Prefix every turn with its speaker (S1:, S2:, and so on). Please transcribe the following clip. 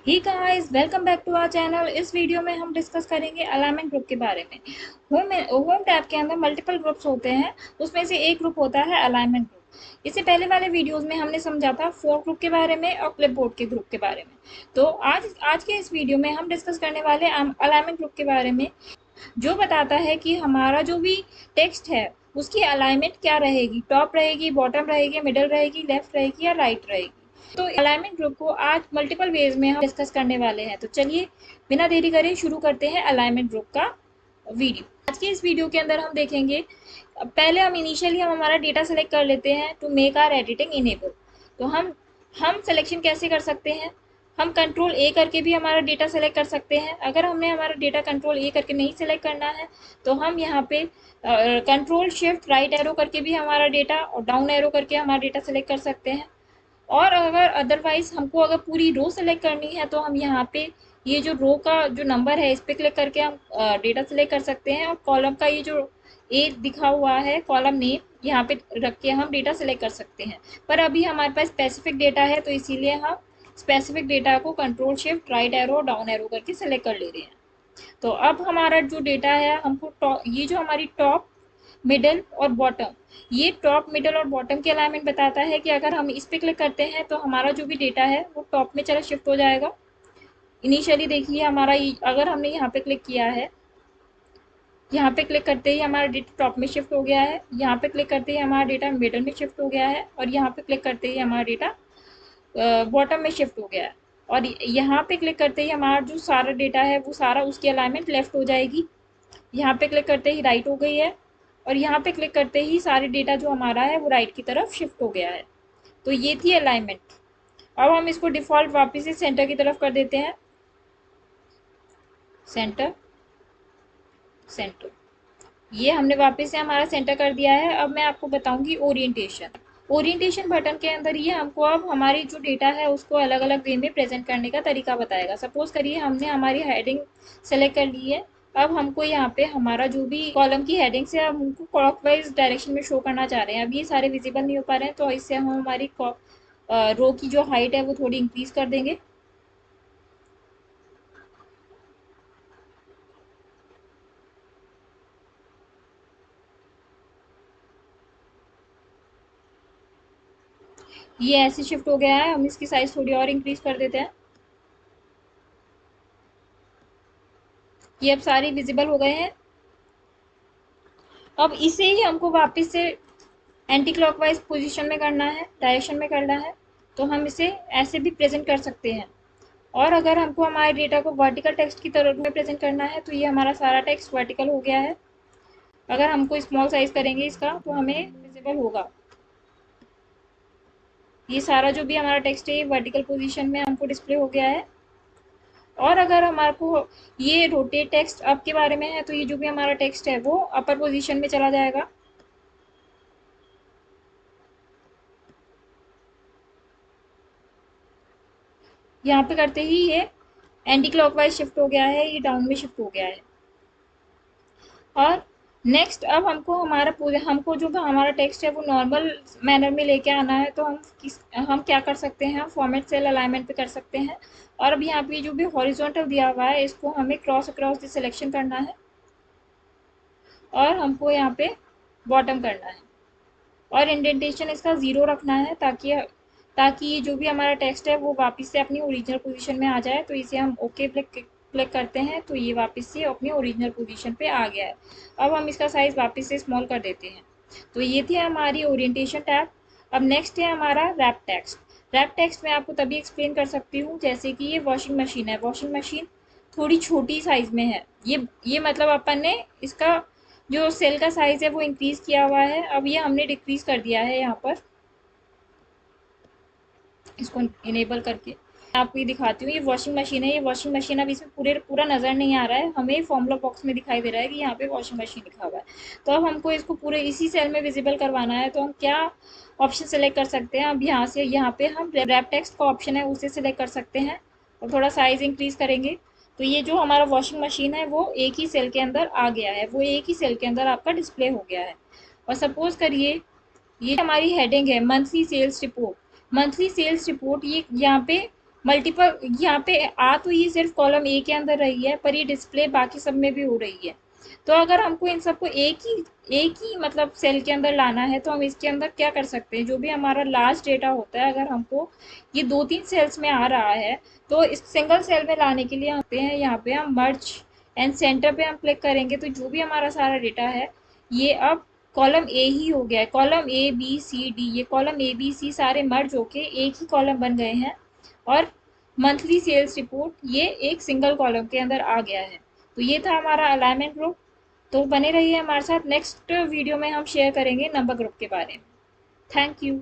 S1: Hey guys, welcome back to our channel. इस video में हम डिस्कस करेंगे अलाइनमेंट ग्रुप के बारे में। होम टैब के अंदर मल्टीपल ग्रुप्स होते हैं, उसमें से एक ग्रुप होता है अलाइनमेंट ग्रुप। इससे पहले वाले वीडियोस में हमने समझा था फोर ग्रुप के बारे में और क्लिपबोर्ड के ग्रुप के बारे में। तो आज आज के इस वीडियो में हम डिस्कस करने वाले अलाइनमेंट ग्रुप के बारे में, जो बताता है कि हमारा जो भी टेक्स्ट है उसकी अलाइनमेंट क्या रहेगी, टॉप रहेगी, बॉटम रहेगी, मिडल रहेगी, लेफ्ट रहेगी या राइट रहेगी। तो अलाइनमेंट ग्रुप को आज मल्टीपल वेज में हम डिस्कस करने वाले हैं। तो चलिए बिना देरी करे शुरू करते हैं अलाइनमेंट ग्रुप का वीडियो। आज के इस वीडियो के अंदर हम देखेंगे, पहले हम इनिशियली हमारा डेटा सेलेक्ट कर लेते हैं to make our editing enable. तो हम सिलेक्शन कैसे कर सकते हैं? हम कंट्रोल ए करके भी हमारा डेटा सेलेक्ट कर सकते हैं। अगर हमने हमारा डेटा कंट्रोल ए करके नहीं सेलेक्ट करना है तो हम यहाँ पे कंट्रोल शिफ्ट राइट एरो करके भी हमारा डेटा और डाउन एरो करके हमारा डेटा सेलेक्ट कर सकते हैं। और अगर अदरवाइज हमको अगर पूरी रो सेलेक्ट करनी है तो हम यहाँ पे ये जो रो का जो नंबर है इस पर क्लिक करके हम डेटा सेलेक्ट कर सकते हैं, और कॉलम का ये जो ए दिखा हुआ है कॉलम नेम, यहाँ पे रख के हम डेटा सेलेक्ट कर सकते हैं। पर अभी हमारे पास स्पेसिफिक डेटा है तो इसीलिए हम स्पेसिफिक डेटा को control shift right arrow down arrow करके सेलेक्ट कर ले रहे हैं। तो अब हमारा जो डेटा है हमको ये जो हमारी टॉप मिडल और बॉटम, ये टॉप मिडल और बॉटम की अलाइनमेंट बताता है कि अगर हम इस पे क्लिक करते हैं तो हमारा जो भी डेटा है वो टॉप में चला शिफ्ट हो जाएगा। इनिशियली देखिए हमारा अगर हमने यहाँ पे क्लिक किया है, यहाँ पे क्लिक करते ही हमारा डेटा टॉप में शिफ्ट हो गया है, यहाँ पे क्लिक करते ही हमारा डेटा मिडल में शिफ्ट हो गया है, और यहाँ पे क्लिक करते ही हमारा डेटा बॉटम में शिफ्ट हो गया है। और यहाँ पे क्लिक करते ही हमारा जो सारा डेटा है वो सारा उसकी अलाइनमेंट लेफ्ट हो जाएगी। यहाँ पे क्लिक करते ही राइट हो गई है, और यहाँ पे क्लिक करते ही सारे डेटा जो हमारा है वो राइट की तरफ शिफ्ट हो गया है। तो ये थी अलाइनमेंट। अब हम इसको डिफ़ॉल्ट वापस से सेंटर की तरफ कर देते हैं। सेंटर, सेंटर, ये हमने वापस से हमारा सेंटर कर दिया है। अब मैं आपको बताऊंगी ओरिएंटेशन। ओरिएंटेशन बटन के अंदर ये हमको अब हमारी जो डेटा है उसको अलग अलग वे में प्रेजेंट करने का तरीका बताएगा। सपोज करिए हमने हमारी हेडिंग सेलेक्ट कर ली है। अब हमको यहाँ पे हमारा जो भी कॉलम की हेडिंग्स है हम उनको क्लॉकवाइज डायरेक्शन में शो करना चाह रहे हैं। अब ये सारे विजिबल नहीं हो पा रहे हैं तो इससे हम हमारी रो की जो हाइट है वो थोड़ी इंक्रीज कर देंगे। ये ऐसे शिफ्ट हो गया है, हम इसकी साइज थोड़ी और इंक्रीज कर देते हैं। ये अब सारे विजिबल हो गए हैं। अब इसे ही हमको वापस से एंटी क्लॉकवाइज पोजीशन में करना है, डायरेक्शन में करना है, तो हम इसे ऐसे भी प्रेजेंट कर सकते हैं। और अगर हमको हमारे डेटा को वर्टिकल टेक्स्ट की तरह में प्रेजेंट करना है तो ये हमारा सारा टेक्स्ट वर्टिकल हो गया है। अगर हमको स्मॉल साइज करेंगे इसका तो हमें विजिबल होगा। ये सारा जो भी हमारा टेक्स्ट है ये वर्टिकल पोजीशन में हमको डिस्प्ले हो गया है। और अगर हमारे को ये रोटेट टेक्स्ट अप के बारे में है तो ये जो भी हमारा टेक्स्ट है वो अपर पोजीशन में चला जाएगा। यहाँ पे करते ही ये एंटी क्लॉकवाइज शिफ्ट हो गया है, ये डाउन में शिफ्ट हो गया है। और नेक्स्ट अब हमको जो हमारा टेक्स्ट है वो नॉर्मल मैनर में लेके आना है, तो हम क्या कर सकते हैं, फॉर्मेट सेल अलाइनमेंट पे कर सकते हैं। और अब यहाँ पे जो भी हॉरिजॉन्टल दिया हुआ है इसको हमें क्रॉस अक्रॉस सिलेक्शन करना है, और हमको यहाँ पे बॉटम करना है, और इंडेंटेशन इसका 0 रखना है ताकि ये जो भी हमारा टेक्स्ट है वो वापस से अपनी ओरिजिनल पोजीशन में आ जाए। तो इसे हम ओके क्लिक करते हैं तो ये वापस से अपनी ओरिजिनल पोजीशन पे आ गया है। अब हम इसका साइज वापस से स्मॉल कर देते हैं। तो ये थी हमारी ओरिएंटेशन टैब। अब नेक्स्ट है हमारा रैप टेक्स्ट। रैप टेक्स्ट मैं आपको तभी एक्सप्लेन कर सकती हूँ जैसे कि ये वॉशिंग मशीन है। वॉशिंग मशीन थोड़ी छोटी साइज में है। ये मतलब अपन ने इसका जो सेल का साइज है वो इंक्रीज किया हुआ है, अब ये हमने डिक्रीज कर दिया है यहाँ पर इसको इनेबल करके। आपको ये दिखाती हूँ, ये वॉशिंग मशीन है। ये वॉशिंग मशीन अब इसमें पूरा नज़र नहीं आ रहा है, हमें फॉर्मूला बॉक्स में दिखाई दे रहा है कि यहाँ पे वॉशिंग मशीन लिखा हुआ है। तो अब हमको इसको पूरे इसी सेल में विजिबल करवाना है, तो हम क्या ऑप्शन सेलेक्ट कर सकते हैं? अब यहाँ पे हम रैप टेक्स्ट का ऑप्शन है उसे सिलेक्ट कर सकते हैं, और थोड़ा साइज इंक्रीज करेंगे तो ये जो हमारा वॉशिंग मशीन है वो एक ही सेल के अंदर आ गया है, वो एक ही सेल के अंदर आपका डिस्प्ले हो गया है। और सपोज करिए ये हमारी हेडिंग है monthly sales report. Monthly sales report, ये यहाँ पे मल्टीपल यहाँ पे आ तो ये सिर्फ कॉलम ए के अंदर रही है, पर ये डिस्प्ले बाकी सब में भी हो रही है। तो अगर हमको इन सबको एक ही मतलब सेल के अंदर लाना है, तो हम इसके अंदर क्या कर सकते हैं, जो भी हमारा लास्ट डेटा होता है, अगर हमको ये 2-3 सेल्स में आ रहा है, तो इस सिंगल सेल में लाने के लिए आते हैं यहाँ पे हम मर्ज एंड सेंटर पे हम क्लिक करेंगे, तो जो भी हमारा सारा डेटा है ये अब कॉलम ए ही हो गया है। Column A B C D, ये कॉलम ए बी सी सारे मर्ज होके एक ही कॉलम बन गए हैं, और मंथली सेल्स रिपोर्ट ये एक सिंगल कॉलम के अंदर आ गया है। तो ये था हमारा अलाइनमेंट ग्रुप। तो बने रहिए हमारे साथ, नेक्स्ट वीडियो में हम शेयर करेंगे नंबर ग्रुप के बारे में। Thank you.